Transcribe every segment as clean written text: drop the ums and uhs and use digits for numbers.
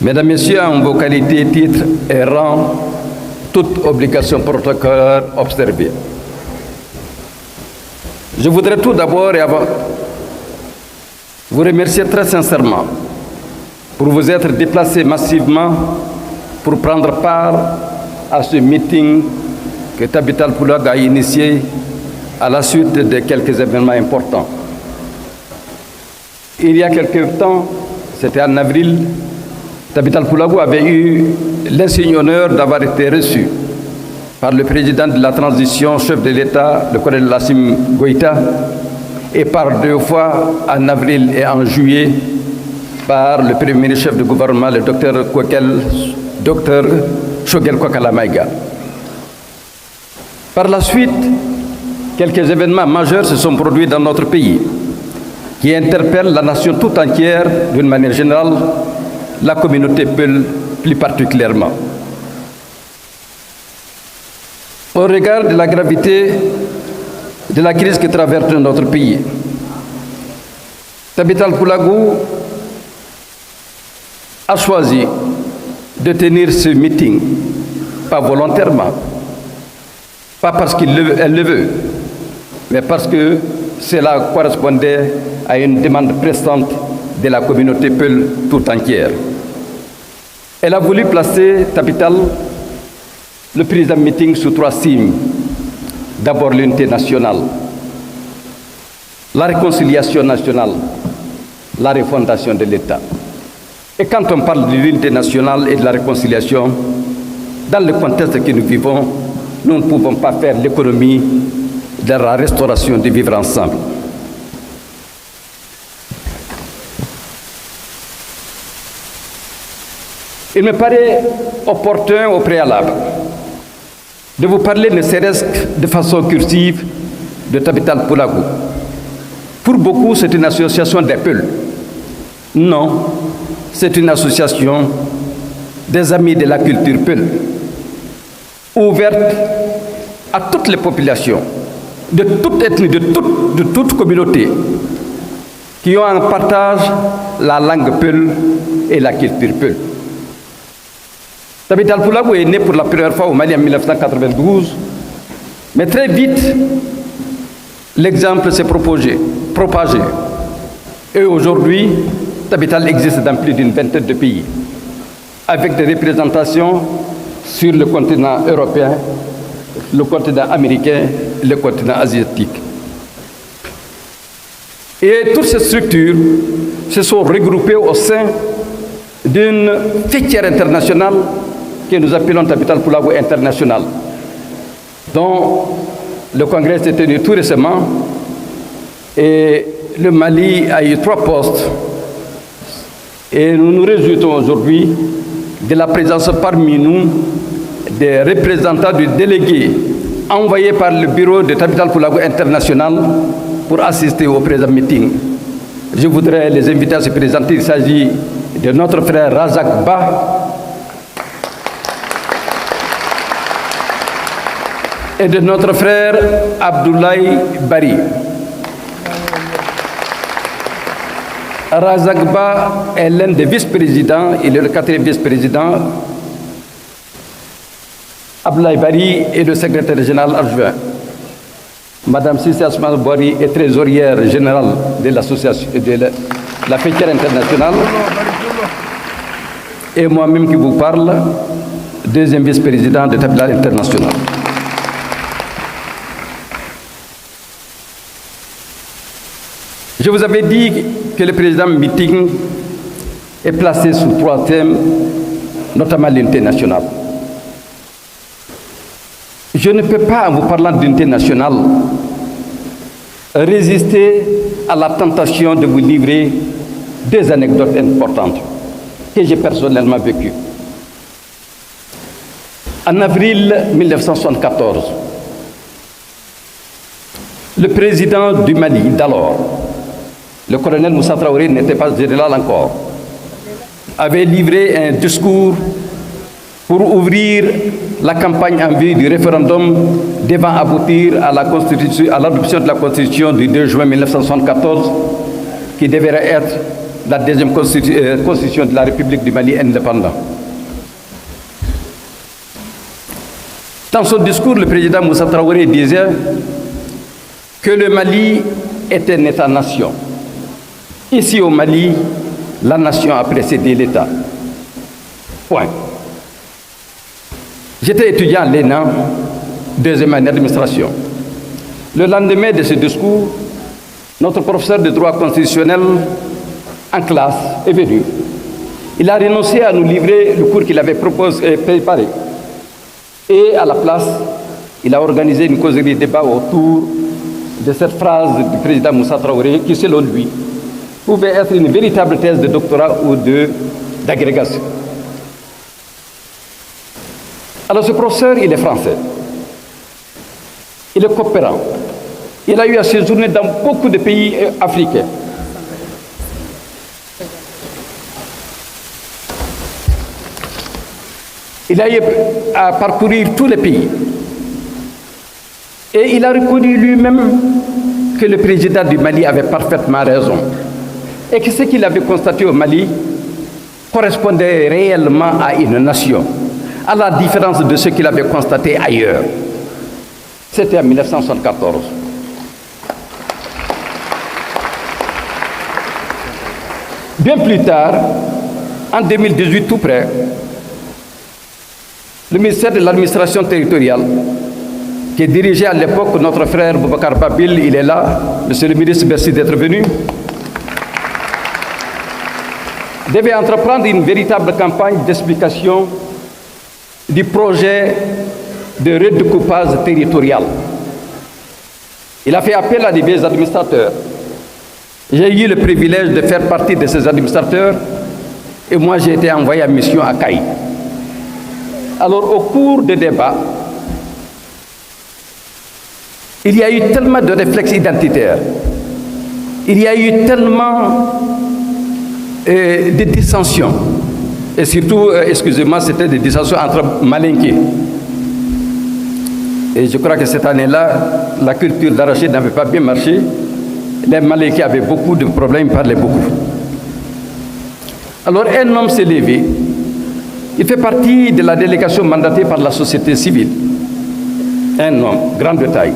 Mesdames, Messieurs, en vos qualités, titres et rangs, toute obligation protocolaire observée. Je voudrais tout d'abord et avant vous remercier très sincèrement pour vous être déplacés massivement pour prendre part à ce meeting que Tabital Poulag a initié à la suite de quelques événements importants. Il y a quelque temps, c'était en avril, Tabital Poulag avait eu l'insigne honneur d'avoir été reçu par le président de la transition, chef de l'État, le colonel Assimi Goïta, et par 2 fois, en avril et en juillet, par le premier ministre chef de gouvernement, le docteur Choguel Kokala Maïga. Par la suite, quelques événements majeurs se sont produits dans notre pays qui interpellent la nation tout entière d'une manière générale, la communauté Peul plus particulièrement. Au regard de la gravité de la crise qui traverse notre pays, Tabital Poulag a choisi de tenir ce meeting, pas volontairement, pas parce qu'elle le veut, mais parce que cela correspondait à une demande pressante de la communauté Peul tout entière. Elle a voulu placer Tabital, le président meeting, sous 3 signes. D'abord l'unité nationale, la réconciliation nationale, la refondation de l'État. Et quand on parle de l'unité nationale et de la réconciliation, dans le contexte que nous vivons, nous ne pouvons pas faire l'économie de la restauration du vivre ensemble. Il me paraît opportun au préalable de vous parler ne serait-ce que de façon cursive de Tabital Poulag. Pour beaucoup, c'est une association des Peuls. Non, c'est une association des amis de la culture Peul, ouverte à toutes les populations, de toute ethnie, de toute communauté, qui ont en partage la langue Peul et la culture Peul. Tabital Poulag est né pour la première fois au Mali en 1992, mais très vite, l'exemple s'est propagé. Et aujourd'hui, Tabital existe dans plus d'une vingtaine de pays, avec des représentations sur le continent européen, le continent américain, le continent asiatique. Et toutes ces structures se sont regroupées au sein d'une fêtière internationale que nous appelons Tabital Poulag International, dont le congrès s'est tenu tout récemment et le Mali a eu 3 postes. Et nous nous réjouissons aujourd'hui de la présence parmi nous des représentants du délégué envoyé par le bureau de Tabital Poulag International pour assister au présent meeting. Je voudrais les inviter à se présenter. Il s'agit de notre frère Razak Ba et de notre frère Abdoulaye Bari. Razak Ba est l'un des vice-présidents, il est le 4e vice-président. Abdoulaye Bari est le secrétaire général adjoint. Madame Sissi Asma Bari est trésorière générale de l'association de la fêtière internationale. Et moi-même qui vous parle, 2e vice-président de Tabital International. Je vous avais dit que le président meeting est placé sous 3 thèmes, notamment l'unité nationale. Je ne peux pas, en vous parlant d'unité nationale, résister à la tentation de vous livrer 2 anecdotes importantes que j'ai personnellement vécues. En avril 1974, le président du Mali d'alors, le colonel Moussa Traoré n'était pas général encore, avait livré un discours pour ouvrir la campagne en vue du référendum devant aboutir à l'adoption de la Constitution du 2 juin 1974 qui devrait être la deuxième constitution de la République du Mali indépendant. Dans son discours, le président Moussa Traoré disait que le Mali est un État-nation. Ici au Mali, la nation a précédé l'État. Point. J'étais étudiant à l'ENA, deuxième année d'administration. Le lendemain de ce discours, notre professeur de droit constitutionnel en classe est venu. Il a renoncé à nous livrer le cours qu'il avait préparé. Et à la place, il a organisé une causerie de débat autour de cette phrase du président Moussa Traoré qui, selon lui, pouvait être une véritable thèse de doctorat ou d'agrégation. Alors ce professeur, il est français. Il est coopérant. Il a eu à séjourner dans beaucoup de pays africains. Il a eu à parcourir tous les pays. Et il a reconnu lui-même que le président du Mali avait parfaitement raison. Et que ce qu'il avait constaté au Mali correspondait réellement à une nation, à la différence de ce qu'il avait constaté ailleurs. C'était en 1974. Bien plus tard, en 2018 tout près, le ministère de l'administration territoriale, qui est dirigé à l'époque notre frère Boubacar Babil, il est là. Monsieur le ministre, merci d'être venu. Devait entreprendre une véritable campagne d'explication du projet de redécoupage territorial. Il a fait appel à des administrateurs. J'ai eu le privilège de faire partie de ces administrateurs et moi j'ai été envoyé en mission à Caï. Alors au cours des débats, il y a eu tellement de réflexes identitaires, il y a eu tellement de dissensions, et surtout, excusez-moi, c'était des dissensions entre Malinké. Et je crois que cette année-là, la culture d'arachide n'avait pas bien marché. Les Malinké avaient beaucoup de problèmes, ils parlaient beaucoup. Alors un homme s'est levé. Il fait partie de la délégation mandatée par la société civile. Un homme, grand de taille,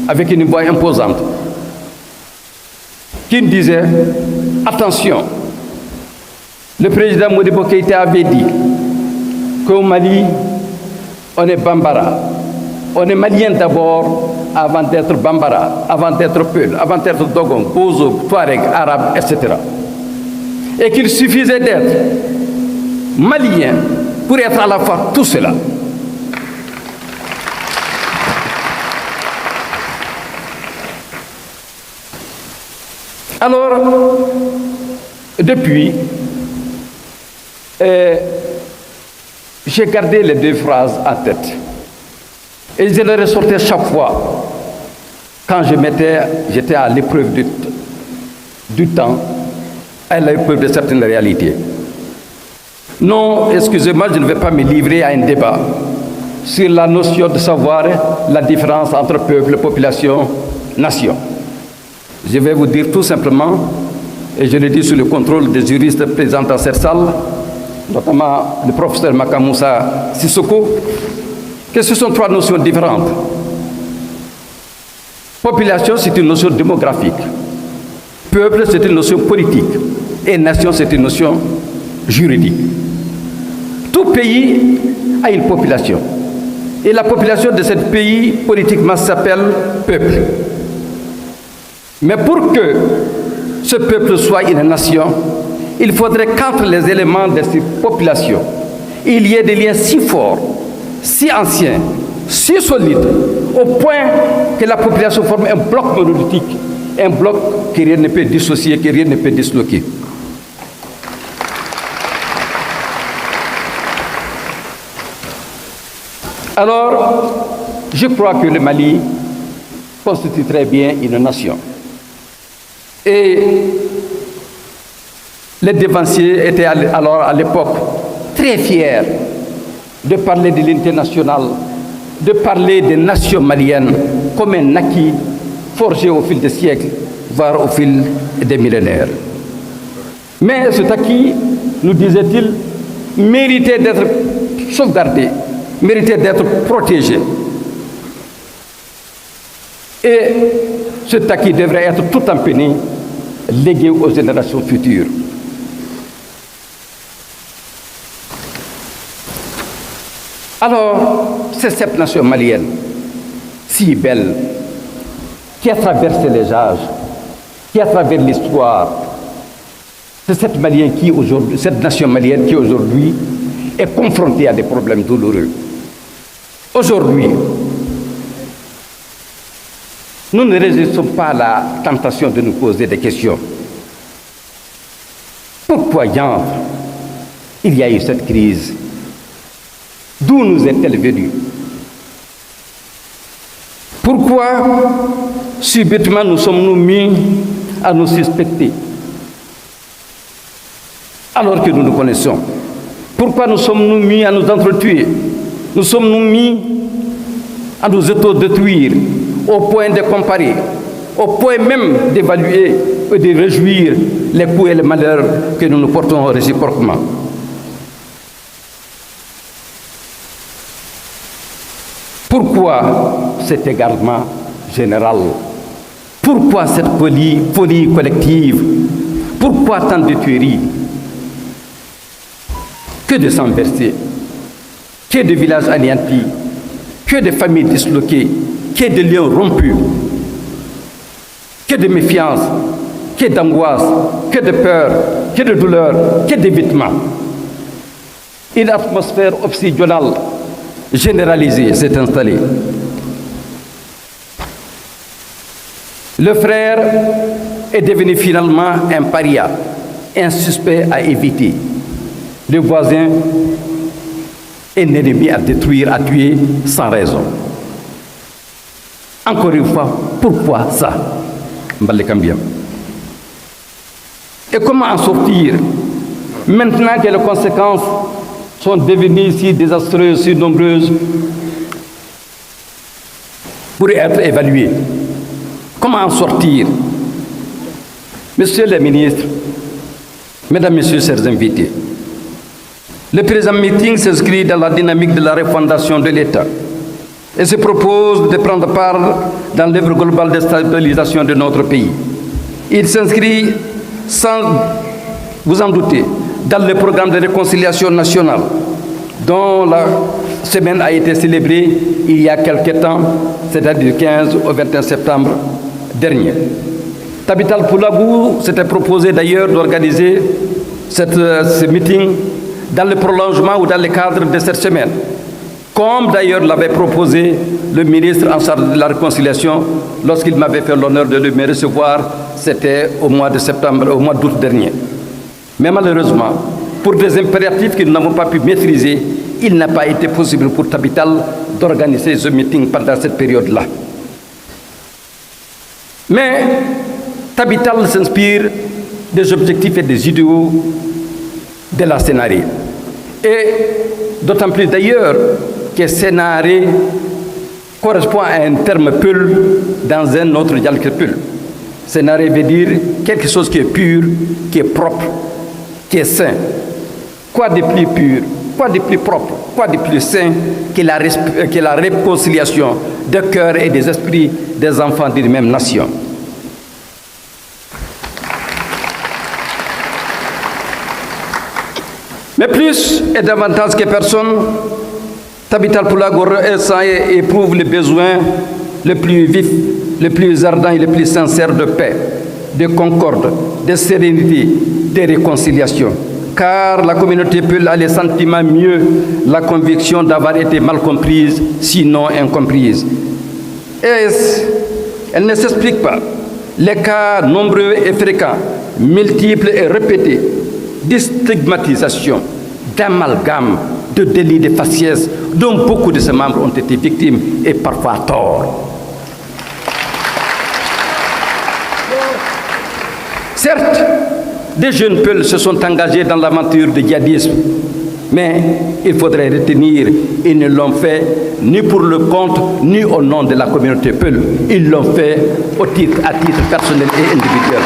avec une voix imposante, qui disait, attention, le président Modibo Keïta avait dit qu'au Mali, on est Bambara. On est malien d'abord avant d'être Bambara, avant d'être Peul, avant d'être Dogon, Bozo, Touareg, Arabe, etc. Et qu'il suffisait d'être malien pour être à la fois tout cela. Alors, depuis, j'ai gardé les deux phrases en tête. Et je les ressortais chaque fois quand j'étais à l'épreuve du temps, à l'épreuve de certaines réalités. Non, excusez-moi, je ne vais pas me livrer à un débat sur la notion de savoir la différence entre peuple, population, nation. Je vais vous dire tout simplement, et je le dis sous le contrôle des juristes présents dans cette salle, notamment le professeur Makamoussa Sissoko, que ce sont trois notions différentes. Population, c'est une notion démographique. Peuple, c'est une notion politique. Et nation, c'est une notion juridique. Tout pays a une population. Et la population de ce pays, politiquement, s'appelle peuple. Mais pour que ce peuple soit une nation, il faudrait qu'entre les éléments de cette population, il y ait des liens si forts, si anciens, si solides, au point que la population forme un bloc monolithique, un bloc que rien ne peut dissocier, que rien ne peut disloquer. Alors, je crois que le Mali constitue très bien une nation. Et les dévanciers étaient alors à l'époque très fiers de parler de l'unité nationale, de parler des nations maliennes comme un acquis forgé au fil des siècles, voire au fil des millénaires. Mais cet acquis, nous disait-il, méritait d'être sauvegardé, méritait d'être protégé. Et cet acquis devrait être tout empené, légué aux générations futures. Alors, c'est cette nation malienne, si belle, qui a traversé les âges, qui a traversé l'histoire, c'est cette nation malienne qui aujourd'hui est confrontée à des problèmes douloureux. Aujourd'hui, nous ne résistons pas à la tentation de nous poser des questions. Pourquoi, Yann, il y a eu cette crise? D'où nous est-elle venue? Pourquoi, subitement, nous sommes-nous mis à nous suspecter, alors que nous nous connaissons? Pourquoi nous sommes-nous mis à nous entretuer? Nous sommes-nous mis à nous autodétruire, au point de comparer, au point même d'évaluer et de réjouir les coups et les malheurs que nous nous portons réciproquement. Pourquoi cet égarement général? Pourquoi cette folie collective? Pourquoi tant de tueries? Que de sang versé, que de villages anéantis, que de familles disloquées, que de liens rompus, que de méfiance, que d'angoisse, que de peur, que de douleur, que d'évitement. Une atmosphère obsidionale généralisée s'est installée. Le frère est devenu finalement un paria, un suspect à éviter. Le voisin est un ennemi à détruire, à tuer sans raison. Encore une fois, pourquoi ça? Et comment en sortir maintenant que les conséquences sont devenues si désastreuses, si nombreuses, pour être évaluées? Comment en sortir? Messieurs les ministres, Mesdames, Messieurs, chers invités, le présent meeting s'inscrit dans la dynamique de la refondation de l'État et se propose de prendre part dans l'œuvre globale de stabilisation de notre pays. Il s'inscrit, sans vous en douter, dans le programme de réconciliation nationale dont la semaine a été célébrée il y a quelque temps, c'est-à-dire du 15 au 21 septembre dernier. Tabital Poulabou s'était proposé d'ailleurs d'organiser ce meeting dans le prolongement ou dans le cadre de cette semaine, comme d'ailleurs l'avait proposé le ministre en charge de la réconciliation lorsqu'il m'avait fait l'honneur de me recevoir, c'était au mois de septembre, au mois d'août dernier. Mais malheureusement, pour des impératifs que nous n'avons pas pu maîtriser, il n'a pas été possible pour Tabital d'organiser ce meeting pendant cette période-là. Mais Tabital s'inspire des objectifs et des idéaux de la Sénaré. Et d'autant plus d'ailleurs que Sénaré correspond à un terme peul dans un autre dialecte peul. Sénaré veut dire quelque chose qui est pur, qui est propre, qui est sain. Quoi de plus pur, quoi de plus propre, quoi de plus sain que la réconciliation des cœurs et des esprits des enfants d'une même nation. Mais plus et davantage que personne, Tabital Poulabou ressent et éprouve les besoins les plus vifs, les plus ardents et les plus sincères de paix, de concorde, de sérénité, de réconciliation. Car la communauté Peul a le sentiment mieux, la conviction d'avoir été mal comprise, sinon incomprise. Et elle ne s'explique pas. Les cas nombreux et fréquents, multiples et répétés, de stigmatisation, d'amalgame, de délits de faciès dont beaucoup de ses membres ont été victimes et parfois à tort. Certes, des jeunes Peuls se sont engagés dans l'aventure du djihadisme, mais il faudrait retenir, ils ne l'ont fait ni pour le compte, ni au nom de la communauté Peul. Ils l'ont fait à titre personnel et individuel.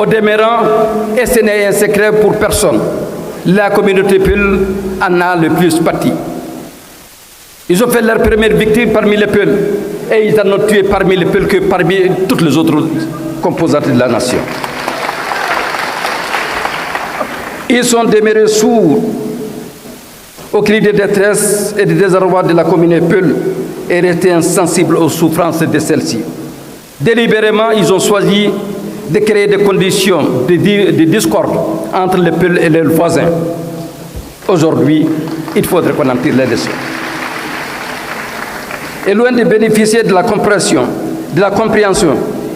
Au demeurant, et ce n'est un secret pour personne, la communauté Peul en a le plus pâti. Ils ont fait leur première victime parmi les Peuls et ils en ont tué parmi les Peuls que parmi toutes les autres composantes de la nation. Ils sont demeurés sourds aux cris de détresse et de désarroi de la communauté Peul et restés insensibles aux souffrances de celle-ci. Délibérément, ils ont choisi de créer des conditions de discorde entre les Peuls et leurs voisins. Aujourd'hui, il faudrait qu'on en tire les leçons. Et loin de bénéficier de la compréhension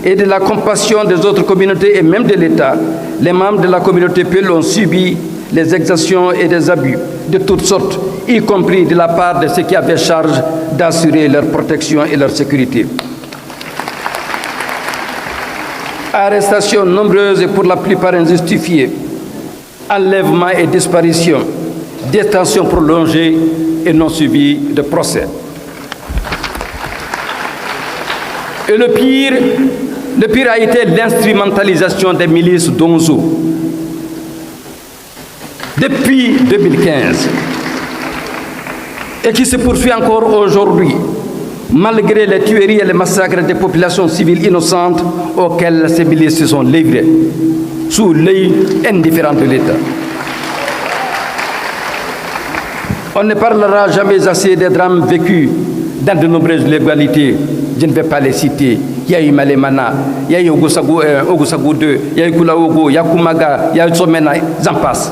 et de la compassion des autres communautés et même de l'État, les membres de la communauté Peul ont subi les exactions et des abus de toutes sortes, y compris de la part de ceux qui avaient charge d'assurer leur protection et leur sécurité. Arrestations nombreuses et pour la plupart injustifiées, enlèvements et disparitions, détentions prolongées et non suivies de procès. Et le pire a été l'instrumentalisation des milices d'Onzo. Depuis 2015, et qui se poursuit encore aujourd'hui, malgré les tueries et les massacres des populations civiles innocentes auxquelles ces milices se sont livrées, sous l'œil indifférent de l'État. On ne parlera jamais assez des drames vécus dans de nombreuses localités. Je ne vais pas les citer. Il y a eu Malemana, il y a eu Ogusagou 2, il y a eu Kulaogo, il y a Kumaga, il y a eu Somena, j'en passe.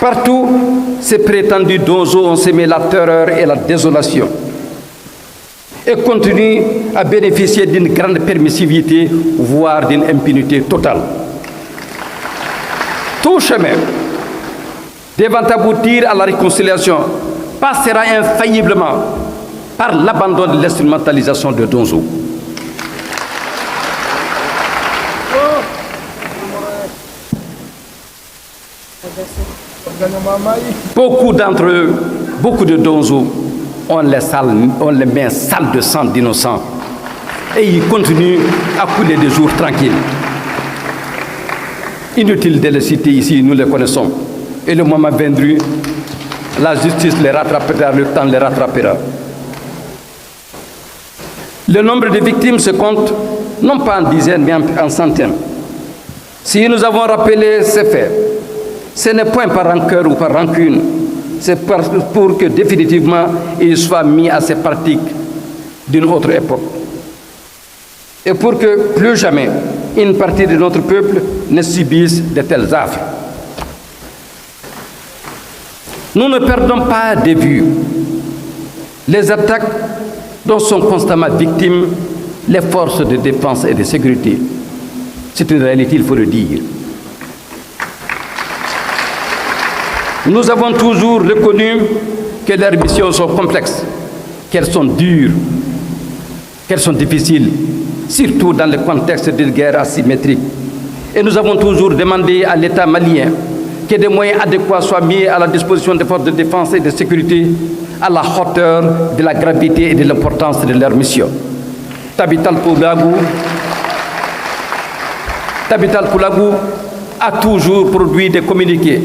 Partout, ces prétendus donzos ont semé la terreur et la désolation et continuent à bénéficier d'une grande permissivité, voire d'une impunité totale. Tout chemin devant aboutir à la réconciliation passera infailliblement par l'abandon de l'instrumentalisation de Donzo. Beaucoup d'entre eux, beaucoup de Donzo ont les mains sales de sang d'innocents et ils continuent à couler des jours tranquilles. Inutile de les citer ici, nous les connaissons. Et le moment venu, la justice les rattrapera, le temps les rattrapera. Le nombre de victimes se compte non pas en dizaines, mais en centaines. Si nous avons rappelé ces faits, ce n'est point par rancœur ou par rancune, c'est pour que définitivement ils soient mis à ces pratiques d'une autre époque. Et pour que plus jamais une partie de notre peuple ne subisse de tels affres. Nous ne perdons pas de vue les attaques dont sont constamment victimes les forces de défense et de sécurité. C'est une réalité, il faut le dire. Nous avons toujours reconnu que leurs missions sont complexes, qu'elles sont dures, qu'elles sont difficiles, surtout dans le contexte d'une guerre asymétrique. Et nous avons toujours demandé à l'État malien que des moyens adéquats soient mis à la disposition des forces de défense et de sécurité à la hauteur de la gravité et de l'importance de leur mission. Tabital Koulagou a toujours produit des communiqués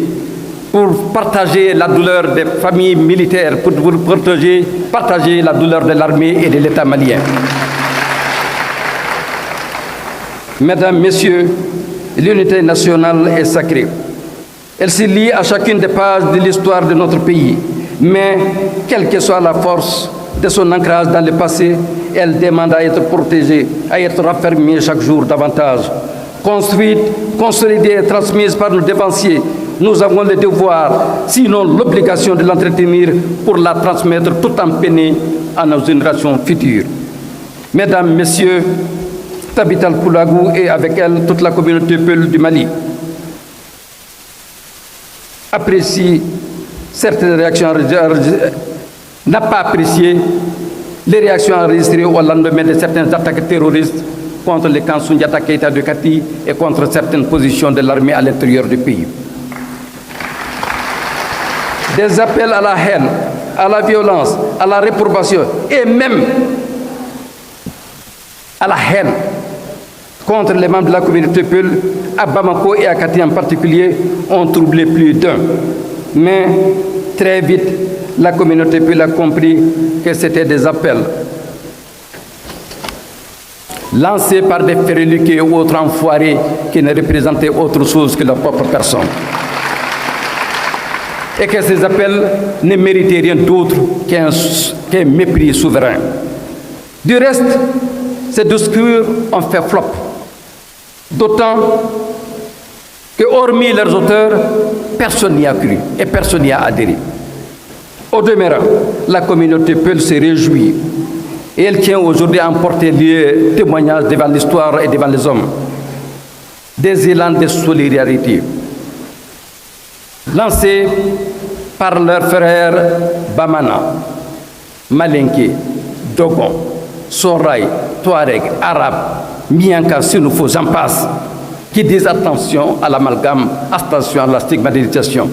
pour partager la douleur des familles militaires, pour partager la douleur de l'armée et de l'État malien. Mesdames, Messieurs, l'unité nationale est sacrée. Elle se lie à chacune des pages de l'histoire de notre pays. Mais, quelle que soit la force de son ancrage dans le passé, elle demande à être protégée, à être raffermie chaque jour davantage. Construite, consolidée et transmise par nos dévanciers, nous avons le devoir, sinon l'obligation de l'entretenir pour la transmettre tout en peine à nos générations futures. Mesdames, Messieurs, Tabital Koulagou et avec elle toute la communauté Peul du Mali apprécie certaines réactions, n'a pas apprécié les réactions enregistrées au lendemain de certaines attaques terroristes contre les camps Soundiata Keïta de Kati et contre certaines positions de l'armée à l'intérieur du pays. Des appels à la haine, à la violence, à la réprobation et même à la haine contre les membres de la communauté Peul, à Bamako et à Kati en particulier, ont troublé plus d'un. Mais très vite, la communauté Peul a compris que c'était des appels lancés par des féréliqués ou autres enfoirés qui ne représentaient autre chose que leur propre personne. Et que ces appels ne méritaient rien d'autre qu'un mépris souverain. Du reste, ces discours ont fait flop. D'autant que, hormis leurs auteurs, personne n'y a cru et personne n'y a adhéré. Au demeurant, la communauté Peul se réjouit et elle tient aujourd'hui à emporter les témoignages devant l'histoire et devant les hommes des élans de solidarité lancés par leurs frères Bamana, Malinké, Dogon, Soraï, Touareg, Arabe, Mianka, Sinoufo, j'en passe, qui disent attention à l'amalgame, attention à la stigmatisation.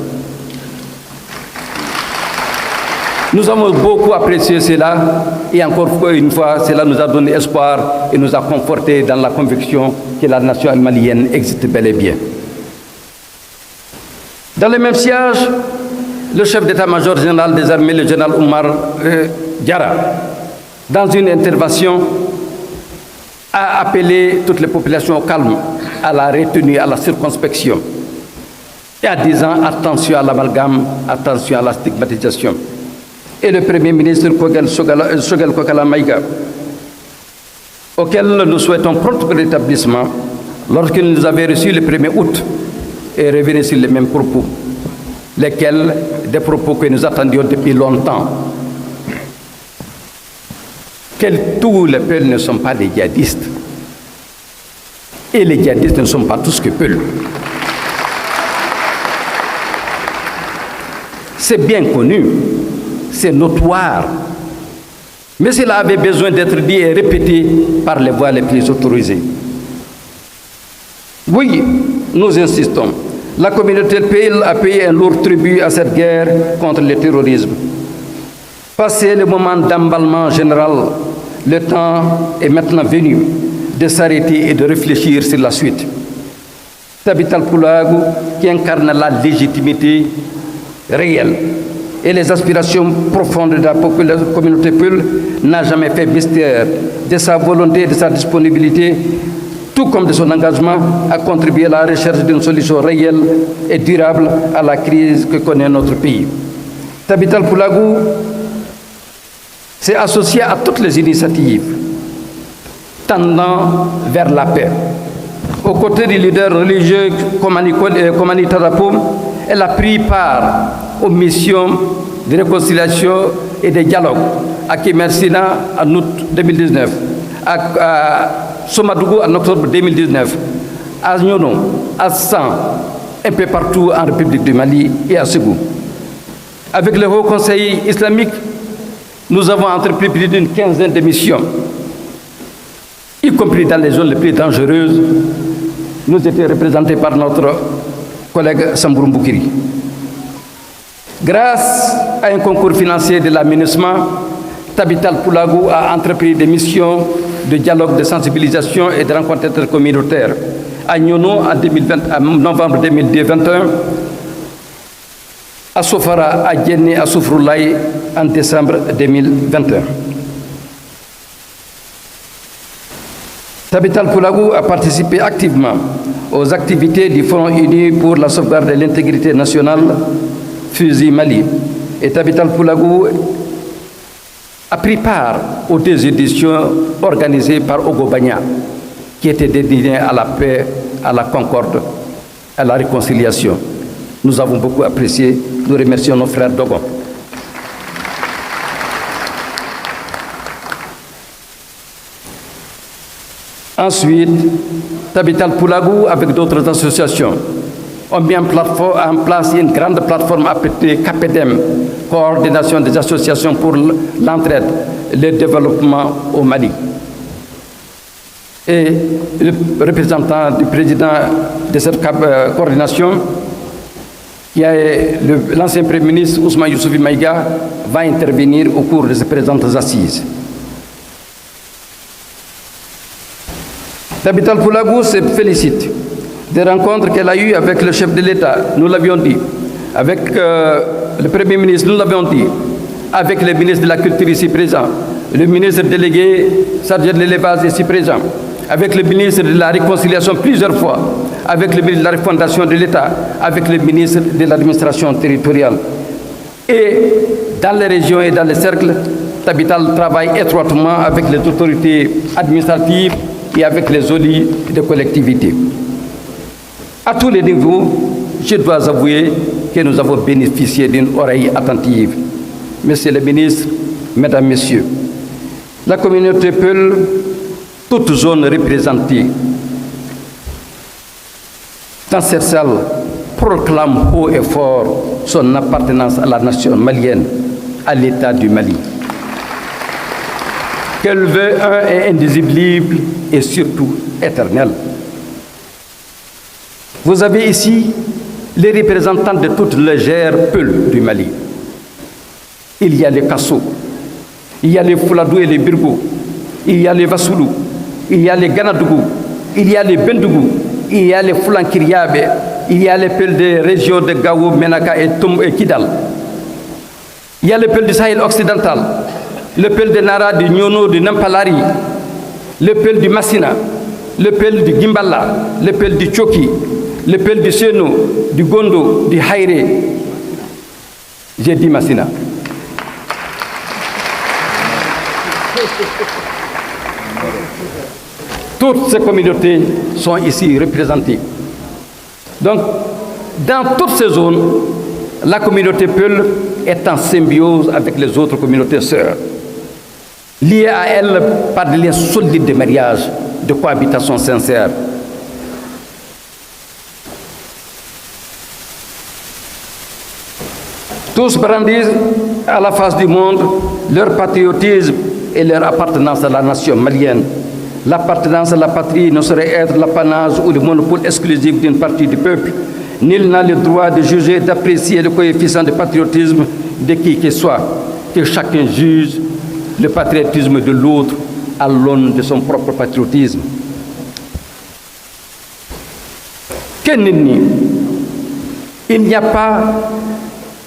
Nous avons beaucoup apprécié cela et encore une fois, cela nous a donné espoir et nous a conforté dans la conviction que la nation malienne existe bel et bien. Dans le même siège, le chef d'état-major général des armées, le général Oumar Diarra, dans une intervention, a appelé toutes les populations au calme, à la retenue, à la circonspection, et en disant attention à l'amalgame, attention à la stigmatisation. Et le Premier ministre Choguel Kokala Maïga, auquel nous souhaitons prompt rétablissement, lorsqu'il nous avait reçus le 1er août, et revenu sur les mêmes propos, lesquels des propos que nous attendions depuis longtemps, que tous les Peuls ne sont pas des djihadistes, et les djihadistes ne sont pas tous que Peuls. C'est bien connu, c'est notoire, mais cela avait besoin d'être dit et répété par les voix les plus autorisées. Oui, nous insistons, la communauté Peul a payé un lourd tribut à cette guerre contre le terrorisme. Passé le moment d'emballement général, le temps est maintenant venu de s'arrêter et de réfléchir sur la suite. Tabital Poulagou, qui incarne la légitimité réelle et les aspirations profondes de la communauté Peul, n'a jamais fait mystère de sa volonté et de sa disponibilité, tout comme de son engagement à contribuer à la recherche d'une solution réelle et durable à la crise que connaît notre pays. Tabital Poulagou s'est associé à toutes les initiatives tendant vers la paix. Aux côtés du leader religieux Komani Tarapoum, elle a pris part aux missions de réconciliation et de dialogue à Kemersina en août 2019, à Somadougou en octobre 2019, à Nyono, à San, un peu partout en République du Mali et à Ségou. Avec le Haut Conseil islamique, nous avons entrepris plus d'une quinzaine de missions, y compris dans les zones les plus dangereuses. Nous étions représentés par notre collègue Sambouroum Boukiri. Grâce à un concours financier de l'aménagement, Tabital Poulagou a entrepris des missions de dialogue, de sensibilisation et de rencontres intercommunautaires à Nyono en novembre 2021, à Sofara, à Djenné, à Soufroulaye en décembre 2021. Tabital Poulagou a participé activement aux activités du Front uni pour la sauvegarde de l'intégrité nationale, FUSI Mali. Et Tabital Poulagou a pris part aux deux éditions organisées par Ogo Bagna, qui étaient destinées à la paix, à la concorde, à la réconciliation. Nous avons beaucoup apprécié. Nous remercions nos frères Dogon. Ensuite, Tabital Poulagou, avec d'autres associations, ont mis en place une grande plateforme appelée CAPEDEM, Coordination des associations pour l'entraide et le développement au Mali. Et le représentant du président de cette coordination, qui est l'ancien Premier ministre Ousmane Youssouphi Maïga, va intervenir au cours de ces présentes assises. Tabital Poulagou se félicite des rencontres qu'elle a eues avec le chef de l'État, nous l'avions dit, avec le Premier ministre, nous l'avions dit, avec le ministre de la Culture ici présent, le ministre délégué chargé de l'élevage ici présent, avec le ministre de la Réconciliation plusieurs fois, avec le ministre de la Refondation de l'État, avec le ministre de l'Administration territoriale. Et dans les régions et dans les cercles, Tabital travaille étroitement avec les autorités administratives et avec les OLI de collectivités. À tous les niveaux, je dois avouer que nous avons bénéficié d'une oreille attentive. Monsieur le ministre, Mesdames, Messieurs, la communauté Peul, toute zone représentée dans cette salle, proclame haut et fort son appartenance à la nation malienne, à l'État du Mali. Qu'elle veut un et indivisible et surtout éternel. Vous avez ici les représentants de toutes les gères Peul du Mali. Il y a les Kasso, il y a les Fouladou et les Birgo, il y a les Vassoulou, il y a les Ganadougou, il y a les Bendougou, il y a les Foulan-Kiriabe, il y a les Peuls des régions de Gao, Menaka et Toum et Kidal. Il y a les Peuls du Sahel occidental, le Peul de Nara, du Nyono, du Nampalari, le Peul du Massina, le Peul du Gimbala, le Peul du Tchoki, le Peul du Seno, du Gondo, du Haïré. J'ai dit Massina. Toutes ces communautés sont ici représentées. Donc, dans toutes ces zones, la communauté Peul est en symbiose avec les autres communautés sœurs, liées à elle par des liens solides de mariage, de cohabitation sincère. Tous brandissent à la face du monde leur patriotisme et leur appartenance à la nation malienne. L'appartenance à la patrie ne saurait être l'apanage ou le monopole exclusif d'une partie du peuple. Nul n'a le droit de juger et d'apprécier le coefficient de patriotisme de qui que soit. Que chacun juge le patriotisme de l'autre à l'aune de son propre patriotisme. Il n'y a pas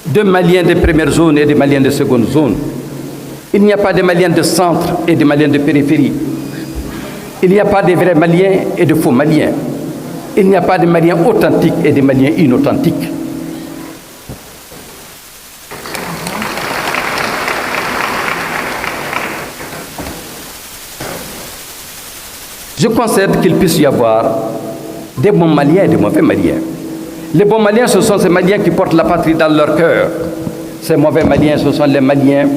de Maliens de première zone et de Maliens de seconde zone. Il n'y a pas de Maliens de centre et de Maliens de périphérie. Il n'y a pas de vrais Maliens et de faux Maliens. Il n'y a pas de Maliens authentiques et de Maliens inauthentiques. Je concède qu'il puisse y avoir des bons Maliens et des mauvais Maliens. Les bons Maliens, ce sont ces Maliens qui portent la patrie dans leur cœur. Ces mauvais Maliens, ce sont les Maliens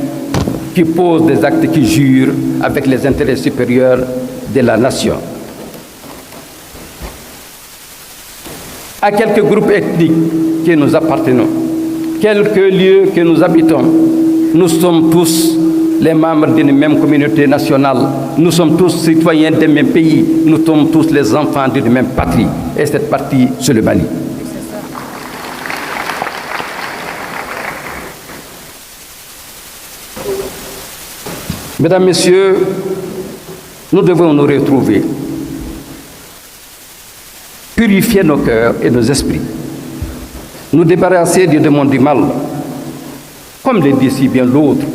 qui posent des actes qui jurent avec les intérêts supérieurs de la nation. À quelques groupes ethniques que nous appartenons, quelques lieux que nous habitons, nous sommes tous les membres d'une même communauté nationale. Nous sommes tous citoyens d'un même pays. Nous sommes tous les enfants d'une même patrie. Et cette patrie, c'est le Mali. Mesdames, Messieurs, nous devons nous retrouver, purifier nos cœurs et nos esprits, nous débarrasser du démon du mal. Comme le dit si bien l'autre,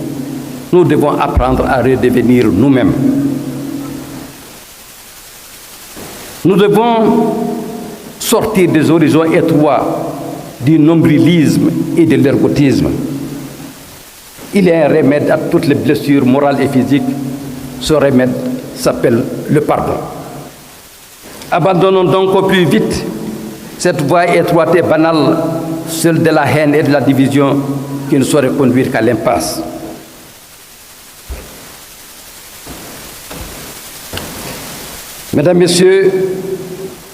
nous devons apprendre à redevenir nous-mêmes. Nous devons sortir des horizons étroits du nombrilisme et de l'ergotisme. Il y a un remède à toutes les blessures morales et physiques. Ce remède s'appelle le pardon. Abandonnons donc au plus vite cette voie étroite et banale, celle de la haine et de la division qui ne saurait conduire qu'à l'impasse. Mesdames, Messieurs,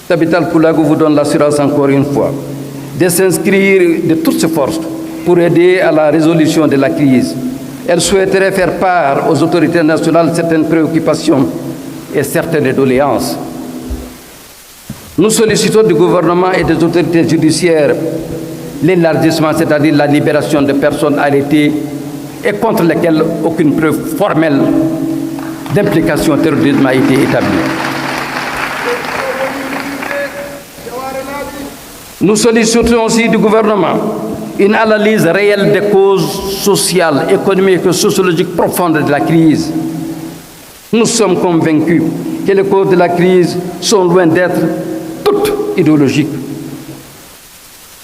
Tabital Poulagou vous donne l'assurance encore une fois de s'inscrire de toutes ses forces pour aider à la résolution de la crise. Elle souhaiterait faire part aux autorités nationales certaines préoccupations et certaines doléances. Nous sollicitons du gouvernement et des autorités judiciaires l'élargissement, c'est-à-dire la libération de personnes arrêtées et contre lesquelles aucune preuve formelle d'implication au terrorisme a été établie. Nous sollicitons aussi du gouvernement une analyse réelle des causes sociales, économiques et sociologiques profondes de la crise. Nous sommes convaincus que les causes de la crise sont loin d'être toutes idéologiques.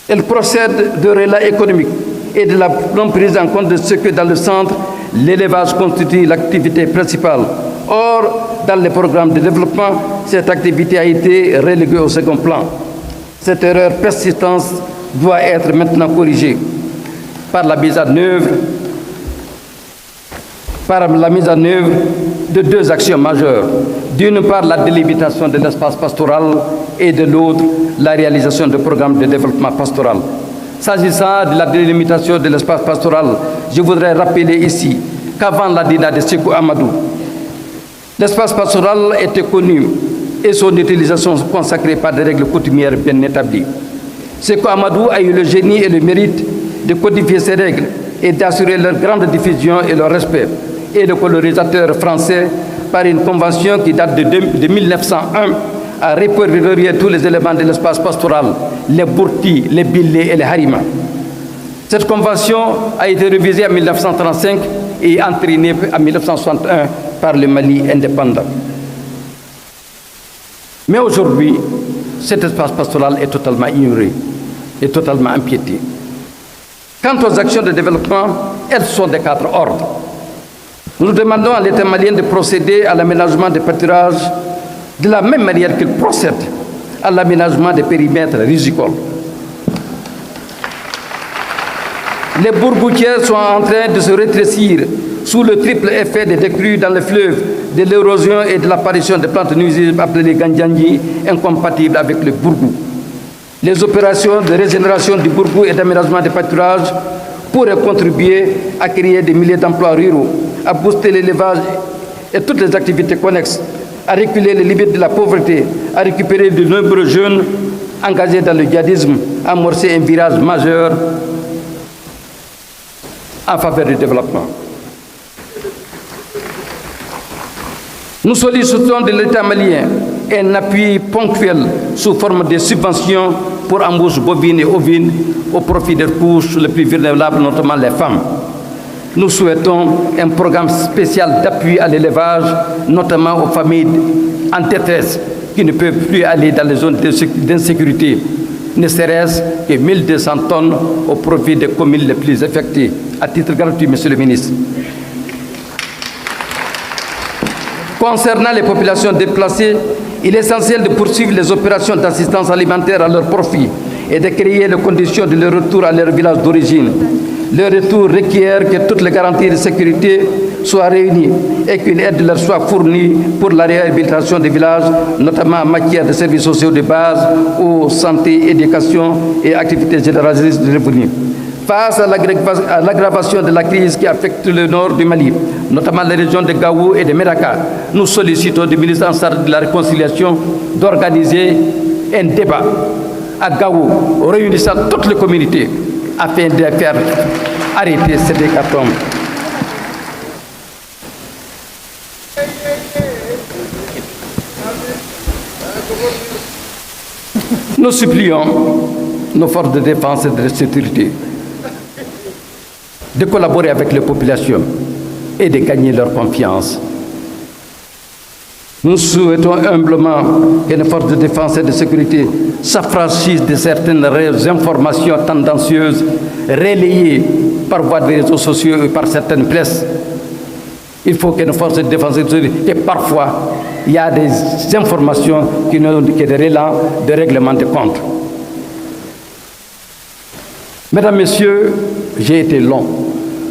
Elles procèdent de relais économiques et de la non prise en compte de ce que dans le centre, l'élevage constitue l'activité principale. Or, dans les programmes de développement, cette activité a été reléguée au second plan. Cette erreur persistante doit être maintenant corrigée par la mise en œuvre de deux actions majeures. D'une part, la délimitation de l'espace pastoral et de l'autre, la réalisation de programmes de développement pastoral. S'agissant de la délimitation de l'espace pastoral, je voudrais rappeler ici qu'avant la dynastie de Sékou Amadou, l'espace pastoral était connu et son utilisation consacrée par des règles coutumières bien établies. Sékou Amadou a eu le génie et le mérite de codifier ces règles et d'assurer leur grande diffusion et leur respect. Et le colonisateur français, par une convention qui date de 1901, a répertorié tous les éléments de l'espace pastoral, les bourtis, les billets et les harimas. Cette convention a été révisée en 1935 et entrinée en 1961 par le Mali indépendant. Mais aujourd'hui, cet espace pastoral est totalement ignoré et totalement empiété. Quant aux actions de développement, elles sont de quatre ordres. Nous demandons à l'État malien de procéder à l'aménagement des pâturages de la même manière qu'il procède à l'aménagement des périmètres rizicoles. Les bourgoutières sont en train de se rétrécir sous le triple effet des décrues dans les fleuves, de l'érosion et de l'apparition de plantes nuisibles appelées gandjanji, incompatibles avec le bourgou. Les opérations de régénération du bourgou et d'aménagement des pâturages pourraient contribuer à créer des milliers d'emplois ruraux, à booster l'élevage et toutes les activités connexes, à reculer les limites de la pauvreté, à récupérer de nombreux jeunes engagés dans le djihadisme, à amorcer un virage majeur en faveur du développement. Nous sollicitons de l'État malien un appui ponctuel sous forme de subventions pour embauches bovines et ovines au profit des couches les plus vulnérables, notamment les femmes. Nous souhaitons un programme spécial d'appui à l'élevage, notamment aux familles en détresse qui ne peuvent plus aller dans les zones d'insécurité, ne serait-ce que 1200 tonnes au profit des communes les plus affectées. À titre gratuit, Monsieur le ministre. Concernant les populations déplacées, il est essentiel de poursuivre les opérations d'assistance alimentaire à leur profit et de créer les conditions de leur retour à leur village d'origine. Le retour requiert que toutes les garanties de sécurité soient réunies et qu'une aide leur soit fournie pour la réhabilitation des villages, notamment en matière de services sociaux de base, eau, santé, éducation et activités généralisatrices de revenus. Face à l'aggravation de la crise qui affecte le nord du Mali, notamment les régions de Gao et de Médaka, nous sollicitons du ministre en charge de la réconciliation d'organiser un débat à Gao réunissant toutes les communautés afin de faire arrêter cette hécatombe. Nous supplions nos forces de défense et de sécurité de collaborer avec les populations et de gagner leur confiance. Nous souhaitons humblement que les forces de défense et de sécurité s'affranchissent de certaines informations tendancieuses relayées par voie des réseaux sociaux et par certaines presses. Il faut que nos forces de défense et de sécurité, et parfois, il y a des informations qui n'ont que des relents de règlement de compte. Mesdames, Messieurs, j'ai été long,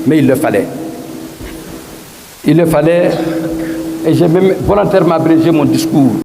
mais il le fallait. Il le fallait, et j'ai même volontairement abrégé mon discours.